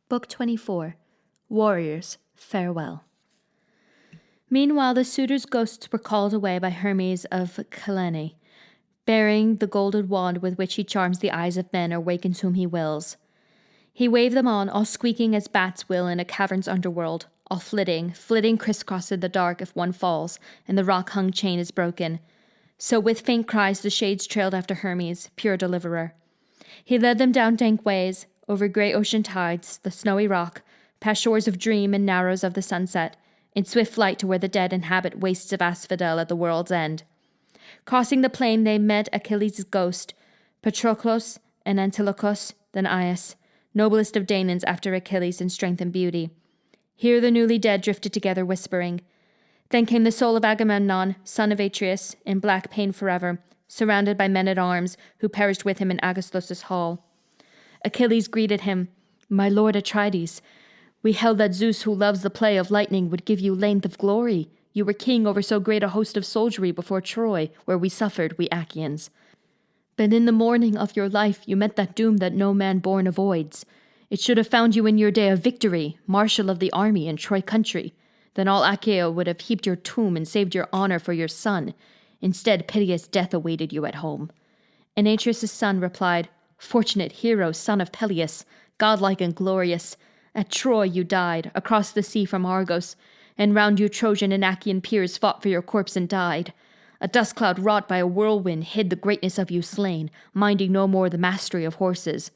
Book 24. Warriors, Farewell. Meanwhile, the suitors' ghosts were called away by Hermes of Cellene, bearing the golden wand with which he charms the eyes of men or wakens whom he wills. He waved them on, all squeaking as bats will in a cavern's underworld, all flitting crisscross in the dark if one falls, and the rock-hung chain is broken. So with faint cries the shades trailed after Hermes, pure deliverer. He led them down dank ways, over grey ocean tides, the snowy rock, past shores of dream and narrows of the sunset, in swift flight to where the dead inhabit wastes of asphodel at the world's end. Crossing the plain they met Achilles' ghost, Patroclus and Antilochus, then Aias, noblest of Danaans after Achilles in strength and beauty. Here the newly dead drifted together whispering. Then came the soul of Agamemnon, son of Atreus, in black pain forever, surrounded by men-at-arms who perished with him in Agasthos' hall. Achilles greeted him, "My lord Atrides, we held that Zeus who loves the play of lightning would give you length of glory. You were king over so great a host of soldiery before Troy, where we suffered, we Achaeans. But in the morning of your life you met that doom that no man born avoids. It should have found you in your day of victory, marshal of the army in Troy country. Then all Achaea would have heaped your tomb and saved your honor for your son. Instead, piteous death awaited you at home." And Atreus' son replied, "Fortunate hero, son of Peleus, godlike and glorious, at Troy you died, across the sea from Argos, and round you Trojan and Achaean peers fought for your corpse and died. A dust cloud wrought by a whirlwind hid the greatness of you slain, minding no more the mastery of horses.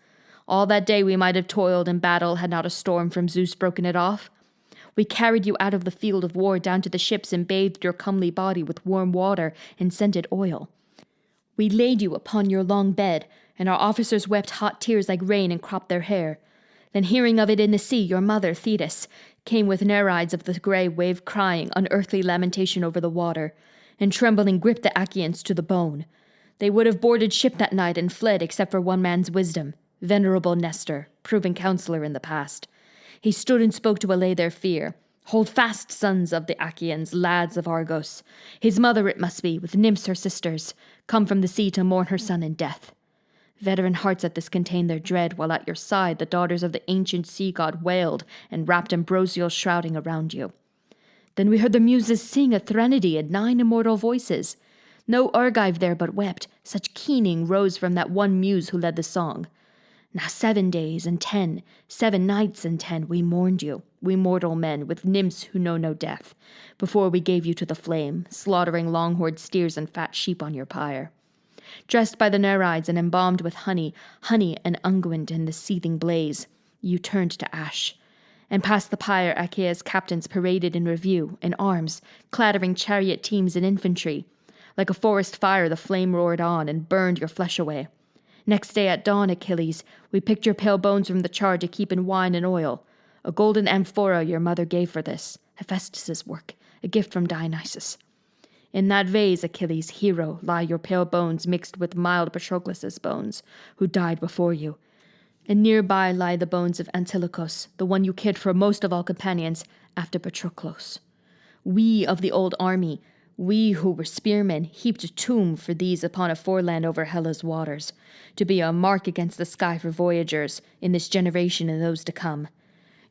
All that day we might have toiled in battle had not a storm from Zeus broken it off. We carried you out of the field of war down to the ships and bathed your comely body with warm water and scented oil. We laid you upon your long bed, and our officers wept hot tears like rain and cropped their hair. Then hearing of it in the sea, your mother, Thetis, came with Nereids of the grey wave crying unearthly lamentation over the water, and trembling gripped the Achaeans to the bone. They would have boarded ship that night and fled except for one man's wisdom, venerable Nestor, proven counselor in the past. He stood and spoke to allay their fear. Hold fast, sons of the Achaeans, lads of Argos. His mother it must be, with nymphs her sisters, come from the sea to mourn her son in death. Veteran hearts at this contained their dread, while at your side the daughters of the ancient sea god wailed and wrapped ambrosial shrouding around you. Then we heard the muses sing a threnody in 9 immortal voices. No Argive there but wept, such keening rose from that one muse who led the song. Now 7 days and 10, 7 nights and 10, we mourned you, we mortal men, with nymphs who know no death, before we gave you to the flame, slaughtering long-horned steers and fat sheep on your pyre. Dressed by the Nereids and embalmed with honey and unguent in the seething blaze, you turned to ash. And past the pyre Achaea's captains paraded in review, in arms, clattering chariot teams and infantry. Like a forest fire the flame roared on and burned your flesh away. Next day at dawn, Achilles, we picked your pale bones from the charred to keep in wine and oil. A golden amphora your mother gave for this, Hephaestus' work, a gift from Dionysus. In that vase, Achilles, hero, lie your pale bones mixed with mild Patroclus' bones, who died before you. And nearby lie the bones of Antilochus, the one you cared for most of all companions, after Patroclus. We of the old army, we who were spearmen, heaped a tomb for these upon a foreland over Helle's waters, to be a mark against the sky for voyagers, in this generation and those to come.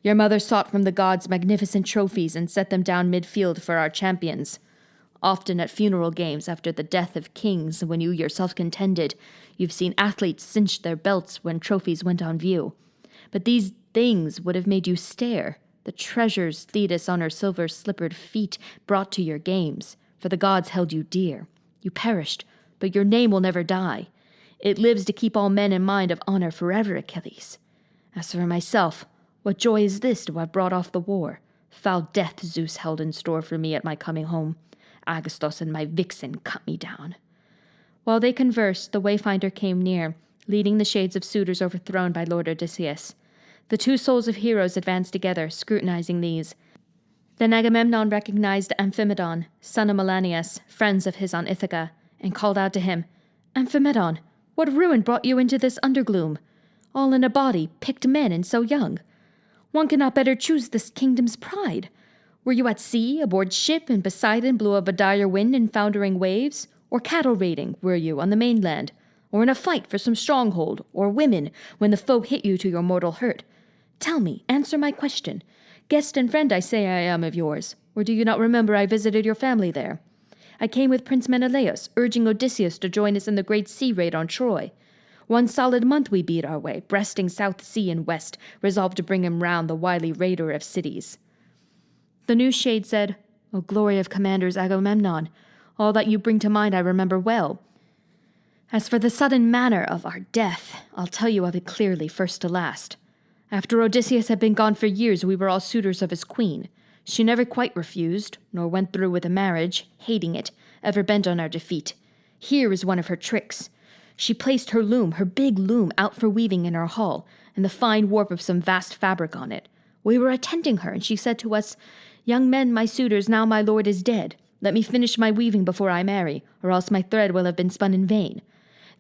Your mother sought from the gods magnificent trophies and set them down mid-field for our champions. Often at funeral games after the death of kings, when you yourself contended, you've seen athletes cinch their belts when trophies went on view. But these things would have made you stare, the treasures Thetis on her silver-slippered feet brought to your games, for the gods held you dear. You perished, but your name will never die. It lives to keep all men in mind of honor forever, Achilles. As for myself, what joy is this to have brought off the war? Foul death Zeus held in store for me at my coming home. Agasthos and my vixen cut me down. While they conversed, the wayfinder came near, leading the shades of suitors overthrown by Lord Odysseus. The 2 souls of heroes advanced together, scrutinizing these. Then Agamemnon recognized Amphimedon, son of Melanius, friends of his on Ithaca, and called out to him, "Amphimedon, what ruin brought you into this undergloom? All in a body, picked men, and so young. One cannot better choose this kingdom's pride. Were you at sea, aboard ship, and Poseidon blew up a dire wind and foundering waves? Or cattle raiding, were you, on the mainland? or in a fight for some stronghold, or women when the foe hit you to your mortal hurt? Tell me, answer my question. Guest and friend I say I am of yours, or do you not remember I visited your family there? I came with Prince Menelaus, urging Odysseus to join us in the great sea raid on Troy. 1 solid month we beat our way, breasting South Sea and West, resolved to bring him round the wily raider of cities. The new shade said, O glory of commanders Agamemnon, all that you bring to mind I remember well. As for the sudden manner of our death, I'll tell you of it clearly, first to last. After Odysseus had been gone for years, we were all suitors of his queen. She never quite refused, nor went through with a marriage, hating it, ever bent on our defeat. Here is one of her tricks. She placed her loom, her big loom, out for weaving in our hall, and the fine warp of some vast fabric on it. We were attending her, and she said to us, Young men, my suitors, now my lord is dead. Let me finish my weaving before I marry, or else my thread will have been spun in vain.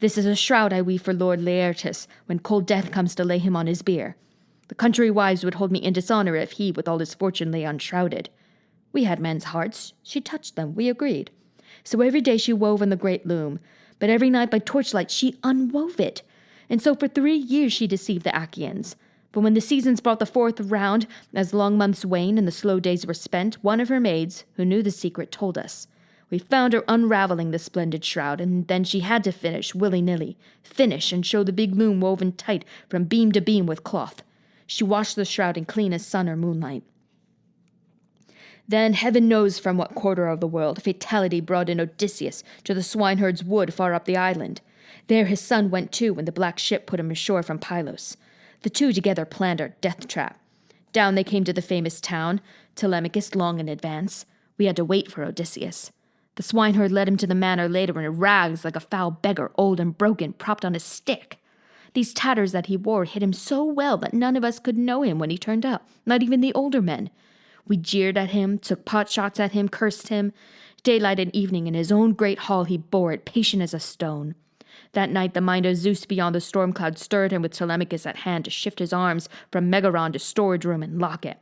This is a shroud I weave for Lord Laertes, when cold death comes to lay him on his bier. The country wives would hold me in dishonor if he, with all his fortune, lay unshrouded. We had men's hearts. She touched them. We agreed. So every day she wove in the great loom, but every night by torchlight she unwove it. And so for 3 years she deceived the Achaeans. But when the seasons brought the 4th round, as long months waned and the slow days were spent, one of her maids, who knew the secret, told us. We found her unraveling the splendid shroud, and then she had to finish, willy-nilly. Finish and show the big loom woven tight from beam to beam with cloth. She washed the shrouding clean as sun or moonlight. Then, heaven knows from what quarter of the world, fatality brought in Odysseus to the swineherd's wood far up the island. There his son went too when the black ship put him ashore from Pylos. The two together planned our death trap. Down they came to the famous town, Telemachus long in advance. We had to wait for Odysseus. The swineherd led him to the manor later in rags like a foul beggar, old and broken, propped on a stick. These tatters that he wore hid him so well that none of us could know him when he turned up, not even the older men. We jeered at him, took pot shots at him, cursed him. Daylight and evening in his own great hall he bore it, patient as a stone. That night the mind of Zeus beyond the storm cloud stirred him with Telemachus at hand to shift his arms from Megaron to storage room and lock it.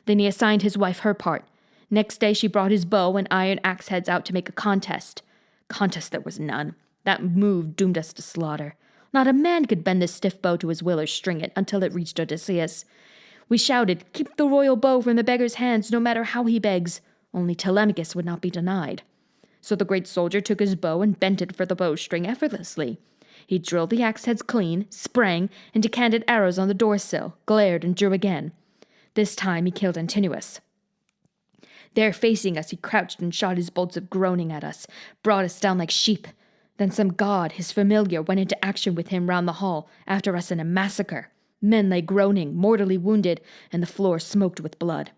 Then he assigned his wife her part. Next day she brought his bow and iron axe heads out to make a contest. Contest there was none. That move doomed us to slaughter. Not a man could bend the stiff bow to his will or string it until it reached Odysseus. We shouted, Keep the royal bow from the beggar's hands, no matter how he begs. Only Telemachus would not be denied. So the great soldier took his bow and bent it for the bowstring effortlessly. He drilled the axe heads clean, sprang, and decanted arrows on the doorsill, glared and drew again. This time he killed Antinous. There facing us he crouched and shot his bolts of groaning at us, brought us down like sheep. Then some god, his familiar, went into action with him round the hall, after us in a massacre. Men lay groaning, mortally wounded, and the floor smoked with blood.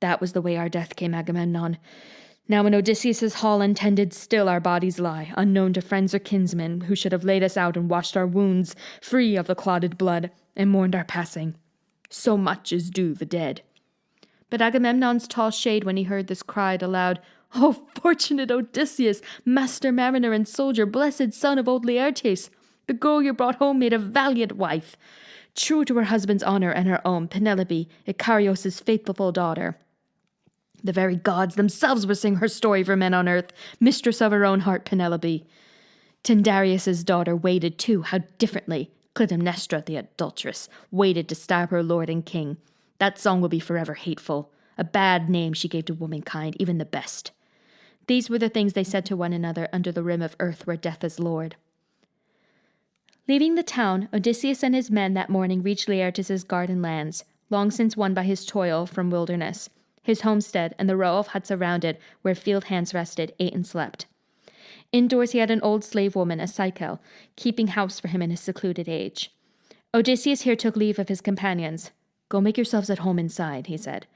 That was the way our death came, Agamemnon. Now in Odysseus's hall untended still our bodies lie, unknown to friends or kinsmen, who should have laid us out and washed our wounds, free of the clotted blood, and mourned our passing. So much is due the dead. But Agamemnon's tall shade, when he heard this, cried aloud, O fortunate Odysseus, master mariner and soldier, blessed son of old Laertes! The girl you brought home made a valiant wife, true to her husband's honor and her own, Penelope, Icarios' faithful daughter. The very gods themselves will sing her story for men on earth, mistress of her own heart, Penelope. Tyndareus' daughter waited too, how differently. Clytemnestra, the adulteress, waited to stab her lord and king. That song will be forever hateful. A bad name she gave to womankind, even the best. These were the things they said to one another under the rim of earth where death is lord. Leaving the town, Odysseus and his men that morning reached Laertes' garden lands, long since won by his toil from wilderness, his homestead and the row of huts around it where field hands rested, ate and slept. Indoors he had an old slave woman, a Psyche, keeping house for him in his secluded age. Odysseus here took leave of his companions. Go make yourselves at home inside, he said.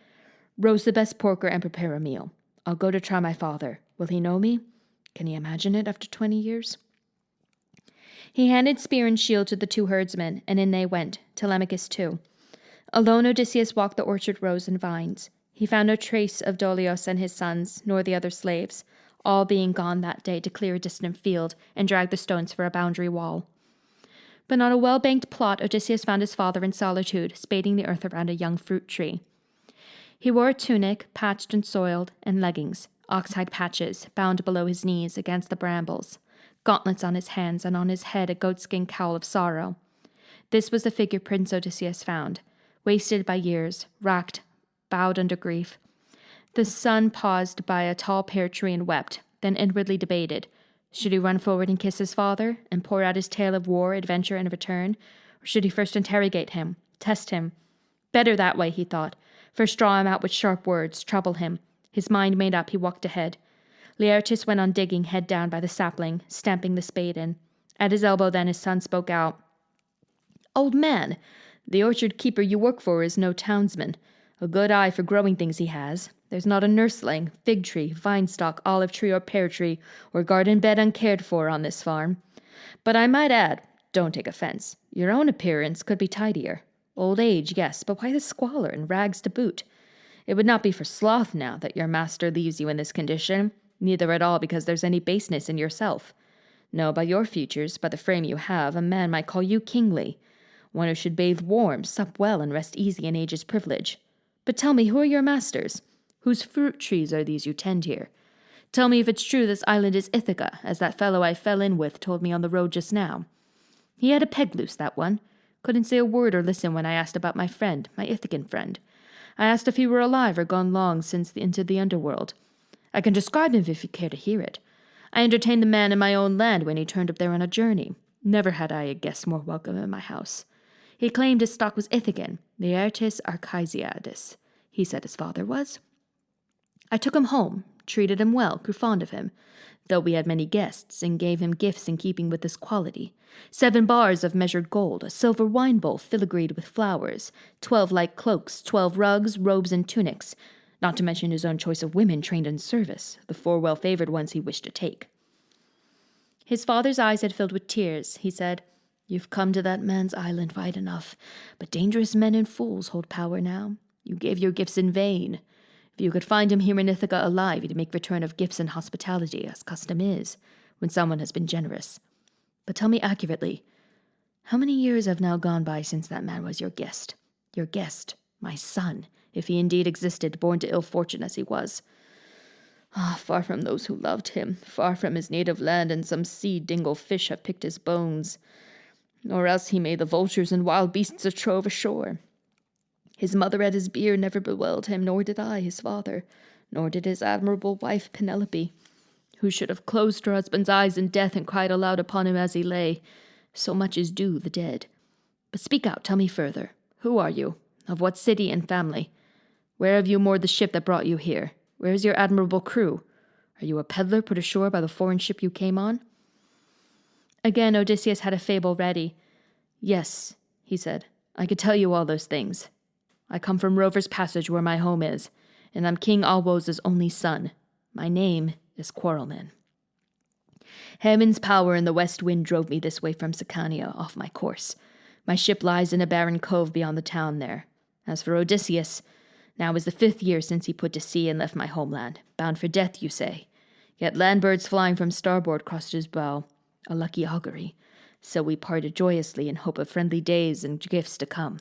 Roast the best porker and prepare a meal. I'll go to try my father. Will he know me? Can he imagine it after 20 years? He handed spear and shield to the two herdsmen, and in they went, Telemachus too. Alone Odysseus walked the orchard rows and vines. He found no trace of Dolios and his sons, nor the other slaves, all being gone that day to clear a distant field and drag the stones for a boundary wall. But on a well-banked plot Odysseus found his father in solitude, spading the earth around a young fruit tree. He wore a tunic, patched and soiled, and leggings, oxhide patches, bound below his knees against the brambles. gauntlets on his hands, and on his head a goatskin cowl of sorrow. This was the figure Prince Odysseus found, wasted by years, racked, bowed under grief. The son paused by a tall pear tree and wept, then inwardly debated. Should he run forward and kiss his father, and pour out his tale of war, adventure, and return? Or should he first interrogate him, test him? Better that way, he thought. First draw him out with sharp words, trouble him. His mind made up, he walked ahead. Laertes went on digging, head down by the sapling, stamping the spade in. At his elbow then his son spoke out. "Old man, the orchard keeper you work for is no townsman. A good eye for growing things he has. There's not a nursling, fig tree, vine stalk, olive tree, or pear tree, or garden bed uncared for on this farm. But I might add, don't take offense, your own appearance could be tidier. Old age, yes, but why the squalor and rags to boot? It would not be for sloth now that your master leaves you in this condition, neither at all because there's any baseness in yourself. No, by your features, by the frame you have, a man might call you kingly, one who should bathe warm, sup well, and rest easy in age's privilege. But tell me, who are your masters? Whose fruit trees are these you tend here? Tell me if it's true this island is Ithaca, as that fellow I fell in with told me on the road just now. He had a peg loose, that one. Couldn't say a word or listen when I asked about my friend, my Ithacan friend. I asked if he were alive or gone long since into the underworld. I can describe him if you care to hear it. I entertained the man in my own land when he turned up there on a journey. Never had I a guest more welcome in my house. He claimed his stock was Ithacan, Laertes Archesiadus, he said his father was. I took him home, treated him well, grew fond of him, though we had many guests, and gave him gifts in keeping with his quality. 7 bars of measured gold, a silver wine bowl filigreed with flowers, 12 light cloaks, 12 rugs, robes, and tunics, not to mention his own choice of women trained in service, the 4 well-favored ones he wished to take. His father's eyes had filled with tears. He said, "You've come to that man's island right enough, but dangerous men and fools hold power now. You gave your gifts in vain. If you could find him here in Ithaca alive, he'd make return of gifts and hospitality, as custom is, when someone has been generous. But tell me accurately, how many years have now gone by since that man was your guest? Your guest, my son, if he indeed existed, born to ill fortune as he was. Ah, far from those who loved him, far from his native land, and some sea dingle fish have picked his bones. Or else he made the vultures and wild beasts a trove ashore. His mother at his bier never bewailed him, nor did I, his father, nor did his admirable wife Penelope, who should have closed her husband's eyes in death and cried aloud upon him as he lay. So much is due the dead. But speak out, tell me further. Who are you? Of what city and family? Where have you moored the ship that brought you here? Where is your admirable crew? Are you a peddler put ashore by the foreign ship you came on?" Again Odysseus had a fable ready. "Yes," he said, "I could tell you all those things. I come from Rover's Passage where my home is, and I'm King Alwos's only son. My name is Quarrelman. Heaven's power and the west wind drove me this way from Sicania off my course. My ship lies in a barren cove beyond the town there. As for Odysseus, now is the 5th year since he put to sea and left my homeland. Bound for death, you say. Yet land birds flying from starboard crossed his bow. A lucky augury. So we parted joyously in hope of friendly days and gifts to come."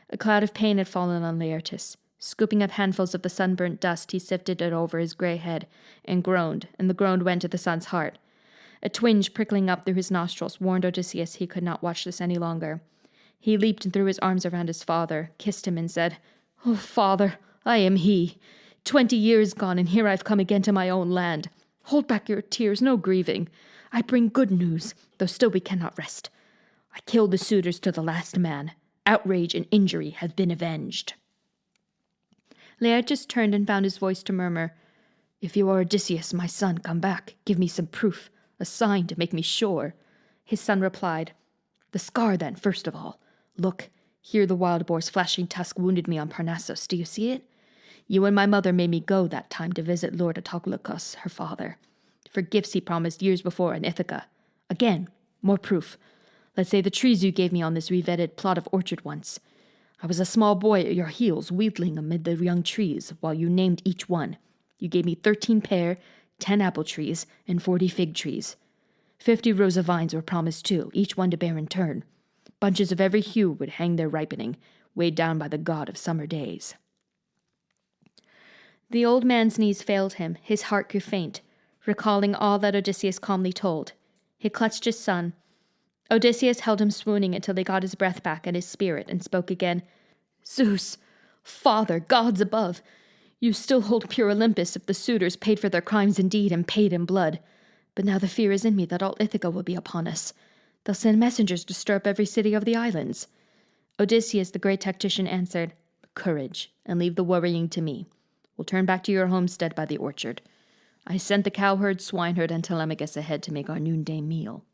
A cloud of pain had fallen on Laertes. Scooping up handfuls of the sunburnt dust, he sifted it over his grey head, and the groan went to the son's heart. A twinge prickling up through his nostrils warned Odysseus he could not watch this any longer. He leaped and threw his arms around his father, kissed him, and said, "Oh, father, I am he. 20 years gone, and here I've come again to my own land. Hold back your tears, no grieving. I bring good news, though still we cannot rest. I killed the suitors to the last man. Outrage and injury have been avenged." Laertes turned and found his voice to murmur, "If you are Odysseus, my son, come back. Give me some proof, a sign to make me sure." His son replied, "The scar, then, first of all. Look, here the wild boar's flashing tusk wounded me on Parnassus. Do you see it? You and my mother made me go that time to visit Lord Autolycus, her father, for gifts he promised years before in Ithaca. Again, more proof. Let's say the trees you gave me on this revetted plot of orchard once. I was a small boy at your heels, wheedling amid the young trees, while you named each one. You gave me 13 pear, 10 apple trees, and 40 fig trees. 50 rows of vines were promised too, each one to bear in turn. Bunches of every hue would hang their ripening, weighed down by the god of summer days." The old man's knees failed him, his heart grew faint, recalling all that Odysseus calmly told. He clutched his son. Odysseus held him swooning until they got his breath back and his spirit, and spoke again. Zeus, Father, gods above, you still hold pure Olympus if the suitors paid for their crimes indeed and paid in blood. But now the fear is in me that all Ithaca will be upon us. They'll send messengers to stir up every city of the islands. Odysseus, the great tactician, answered, Courage, and leave the worrying to me. We'll turn back to your homestead by the orchard. I sent the cowherd, swineherd, and Telemachus ahead to make our noonday meal.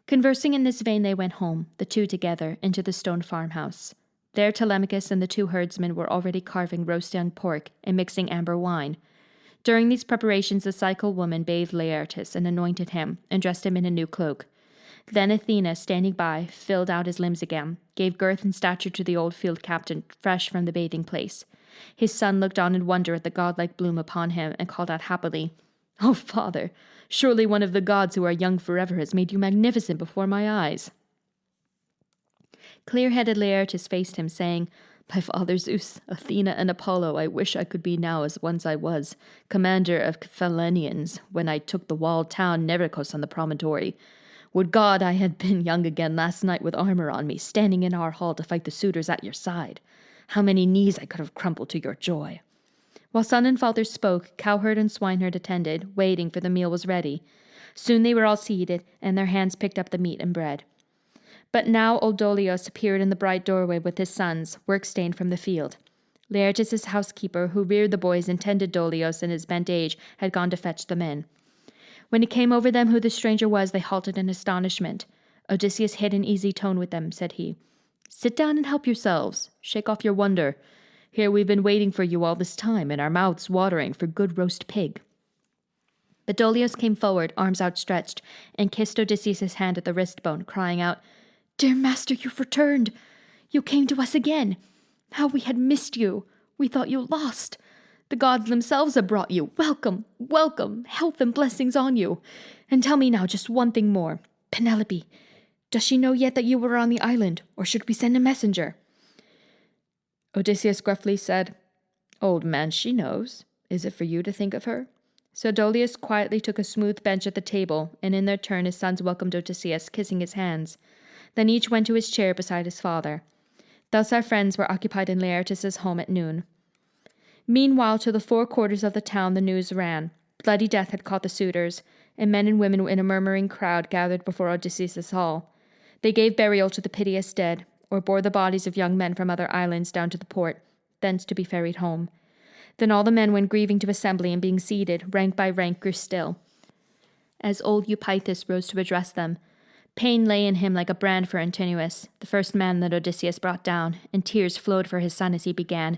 Conversing in this vein, they went home, the two together, into the stone farmhouse. There Telemachus and the two herdsmen were already carving roast young pork and mixing amber wine. During these preparations, the cycle woman bathed Laertes and anointed him, and dressed him in a new cloak. Then Athena, standing by, filled out his limbs again, gave girth and stature to the old field captain, fresh from the bathing place. His son looked on in wonder at the godlike bloom upon him, and called out happily, "Oh, father, surely one of the gods who are young forever has made you magnificent before my eyes." Clear-headed Laertes faced him, saying, "My father Zeus, Athena, and Apollo, I wish I could be now as once I was, commander of Phelenians, when I took the walled town Nericus on the promontory. Would God I had been young again last night with armor on me, standing in our hall to fight the suitors at your side. How many knees I could have crumpled to your joy." While son and father spoke, cowherd and swineherd attended, waiting, for the meal was ready. Soon they were all seated, and their hands picked up the meat and bread. But now old Dolios appeared in the bright doorway with his sons, work-stained from the field. Laertes' housekeeper, who reared the boys and tended Dolios in his bent age, had gone to fetch them in. When it came over them who the stranger was, they halted in astonishment. Odysseus hid an easy tone with them, said he. "Sit down and help yourselves. Shake off your wonder. Here we've been waiting for you all this time, and our mouths watering for good roast pig." But Dolios came forward, arms outstretched, and kissed Odysseus' hand at the wrist bone, crying out, "Dear master, you've returned. You came to us again. How we had missed you. We thought you lost. The gods themselves have brought you. Welcome, welcome, health and blessings on you. And tell me now just one thing more. Penelope, does she know yet that you were on the island, or should we send a messenger?" Odysseus gruffly said, "Old man, she knows. Is it for you to think of her?" So Dolius quietly took a smooth bench at the table, and in their turn his sons welcomed Odysseus, kissing his hands. Then each went to his chair beside his father. Thus our friends were occupied in Laertes' home at noon. Meanwhile, to the four quarters of the town the news ran. Bloody death had caught the suitors, and men and women in a murmuring crowd gathered before Odysseus' hall. They gave burial to the piteous dead, or bore the bodies of young men from other islands down to the port, thence to be ferried home. Then all the men went grieving to assembly, and being seated, rank by rank, grew still. As old Eupeithes rose to address them, pain lay in him like a brand for Antinous, the first man that Odysseus brought down, and tears flowed for his son as he began.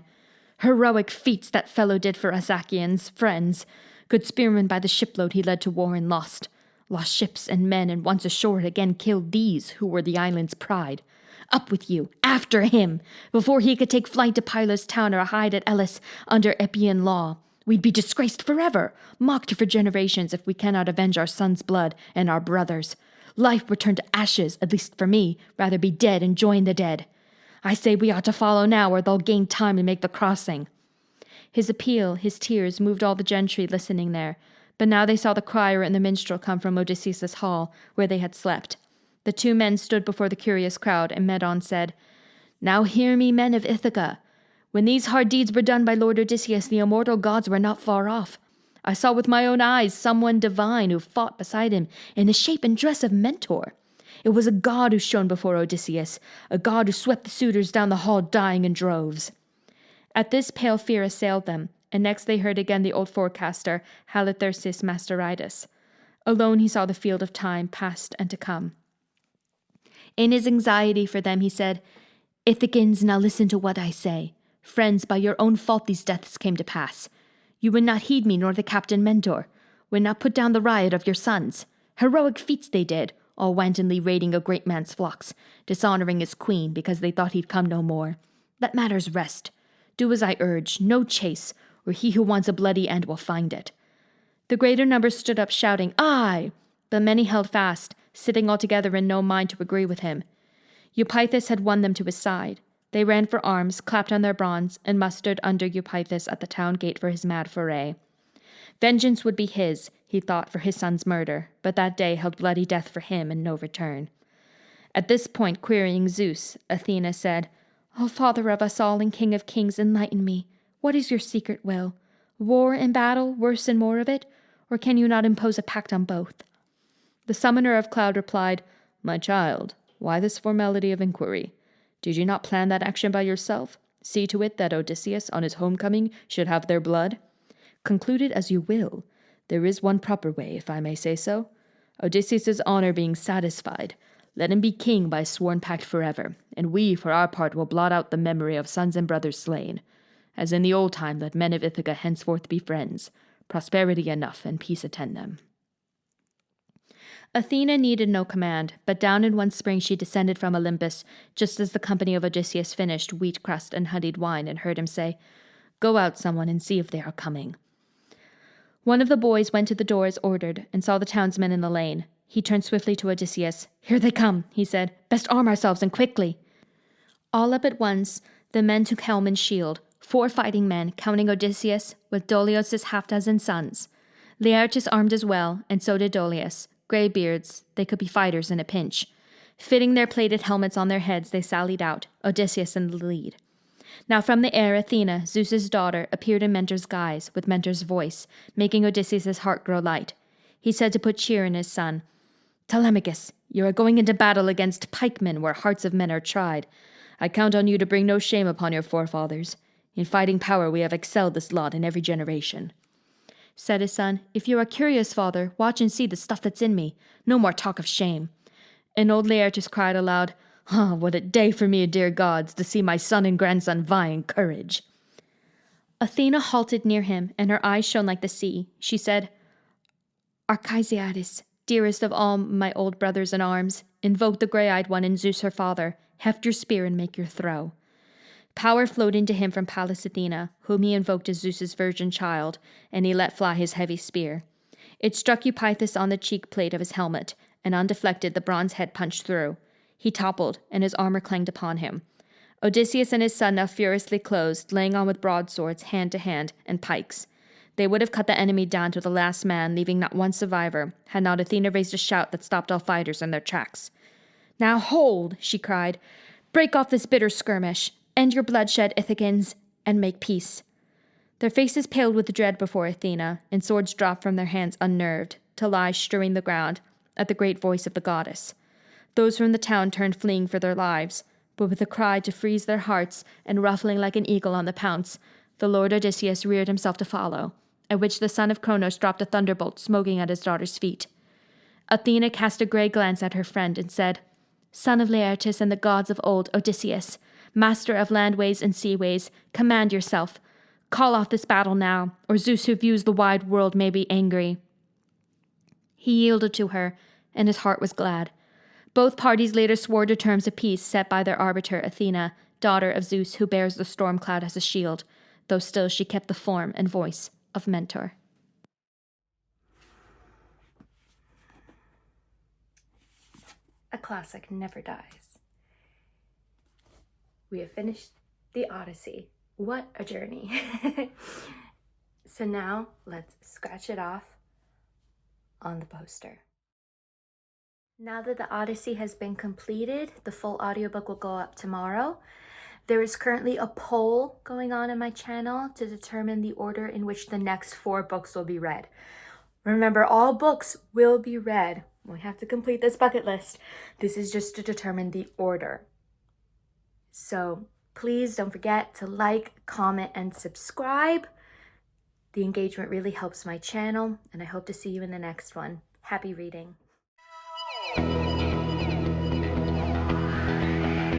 "Heroic feats that fellow did for us Achaeans, friends. Good spearman by the shipload he led to war and lost. Lost ships and men, and once ashore again killed these, who were the island's pride. Up with you, after him, before he could take flight to Pylos town or hide at Elis under Epean law. We'd be disgraced forever, mocked for generations if we cannot avenge our son's blood and our brothers'. Life would turn to ashes, at least for me, rather be dead and join the dead. I say we ought to follow now, or they'll gain time and make the crossing." His appeal, his tears, moved all the gentry listening there, but now they saw the crier and the minstrel come from Odysseus' hall, where they had slept. The two men stood before the curious crowd, and Medon said, "Now hear me, men of Ithaca. When these hard deeds were done by Lord Odysseus, the immortal gods were not far off. I saw with my own eyes someone divine who fought beside him in the shape and dress of Mentor. It was a god who shone before Odysseus, a god who swept the suitors down the hall dying in droves." At this pale fear assailed them, and next they heard again the old forecaster, Halitherses Masterides. Alone he saw the field of time, past and to come. In his anxiety for them he said, "Ithacans, now listen to what I say. Friends, by your own fault these deaths came to pass. You would not heed me nor the captain Mentor, would not put down the riot of your sons. Heroic feats they did, all wantonly raiding a great man's flocks, dishonoring his queen because they thought he'd come no more. Let matters rest. Do as I urge, no chase, or he who wants a bloody end will find it." The greater number stood up shouting, "Aye!" but many held fast, sitting altogether in no mind to agree with him. Eupeithes had won them to his side. They ran for arms, clapped on their bronze, and mustered under Eupeithes at the town gate for his mad foray. Vengeance would be his, he thought, for his son's murder, but that day held bloody death for him and no return. At this point, querying Zeus, Athena said, "O Father of us all and King of kings, enlighten me. What is your secret will? War and battle, worse and more of it? Or can you not impose a pact on both?" The summoner of Cloud replied, "My child, why this formality of inquiry? Did you not plan that action by yourself? See to it that Odysseus, on his homecoming, should have their blood. Conclude it as you will. There is one proper way, if I may say so. Odysseus' honor being satisfied, let him be king by sworn pact forever, and we, for our part, will blot out the memory of sons and brothers slain. As in the old time, let men of Ithaca henceforth be friends. Prosperity enough, and peace attend them." Athena needed no command, but down in one spring she descended from Olympus, just as the company of Odysseus finished wheat crust and honeyed wine, and heard him say, "Go out, someone, and see if they are coming." One of the boys went to the door as ordered, and saw the townsmen in the lane. He turned swiftly to Odysseus. "Here they come," he said. "Best arm ourselves, and quickly." All up at once, the men took helm and shield, 4 fighting men, counting Odysseus, with Dolios' half-dozen sons. Laertes armed as well, and so did Dolius. Greybeards, they could be fighters in a pinch. Fitting their plated helmets on their heads, they sallied out, Odysseus in the lead. Now from the air, Athena, Zeus's daughter, appeared in Mentor's guise, with Mentor's voice, making Odysseus' heart grow light. He said to put cheer in his son, "Telemachus, you are going into battle against pikemen where hearts of men are tried. I count on you to bring no shame upon your forefathers. In fighting power we have excelled this lot in every generation." Said his son, "If you are curious, father, watch and see the stuff that's in me. No more talk of shame." And old Laertes cried aloud, "Ah, what a day for me, dear gods, to see my son and grandson vie in courage." Athena halted near him, and her eyes shone like the sea. She said, "Archeisiades, dearest of all my old brothers in arms, invoke the grey-eyed one and Zeus her father. Heft your spear and make your throw." Power flowed into him from Pallas Athena, whom he invoked as Zeus's virgin child, and he let fly his heavy spear. It struck Eupeithus on the cheek plate of his helmet, and undeflected the bronze head punched through. He toppled, and his armor clanged upon him. Odysseus and his son now furiously closed, laying on with broadswords, hand to hand, and pikes. They would have cut the enemy down to the last man, leaving not one survivor, had not Athena raised a shout that stopped all fighters in their tracks. "Now hold," she cried. "Break off this bitter skirmish. End your bloodshed, Ithacans, and make peace." Their faces paled with dread before Athena, and swords dropped from their hands unnerved, to lie strewing the ground at the great voice of the goddess. Those from the town turned fleeing for their lives, but with a cry to freeze their hearts and ruffling like an eagle on the pounce, the lord Odysseus reared himself to follow, at which the son of Cronos dropped a thunderbolt smoking at his daughter's feet. Athena cast a grey glance at her friend and said, "Son of Laertes and the gods of old, Odysseus, master of landways and seaways, command yourself. Call off this battle now, or Zeus who views the wide world may be angry." He yielded to her, and his heart was glad. Both parties later swore to terms of peace set by their arbiter Athena, daughter of Zeus who bears the storm cloud as a shield, though still she kept the form and voice of Mentor. A classic never dies. We have finished the Odyssey. What a journey. So now let's scratch it off on the poster. Now that the Odyssey has been completed, the full audiobook will go up tomorrow. There is currently a poll going on my channel to determine the order in which the next 4 books will be read. Remember, all books will be read. We have to complete this bucket list. This is just to determine the order. So please don't forget to like, comment, and subscribe. The engagement really helps my channel, and I hope to see you in the next one. Happy reading.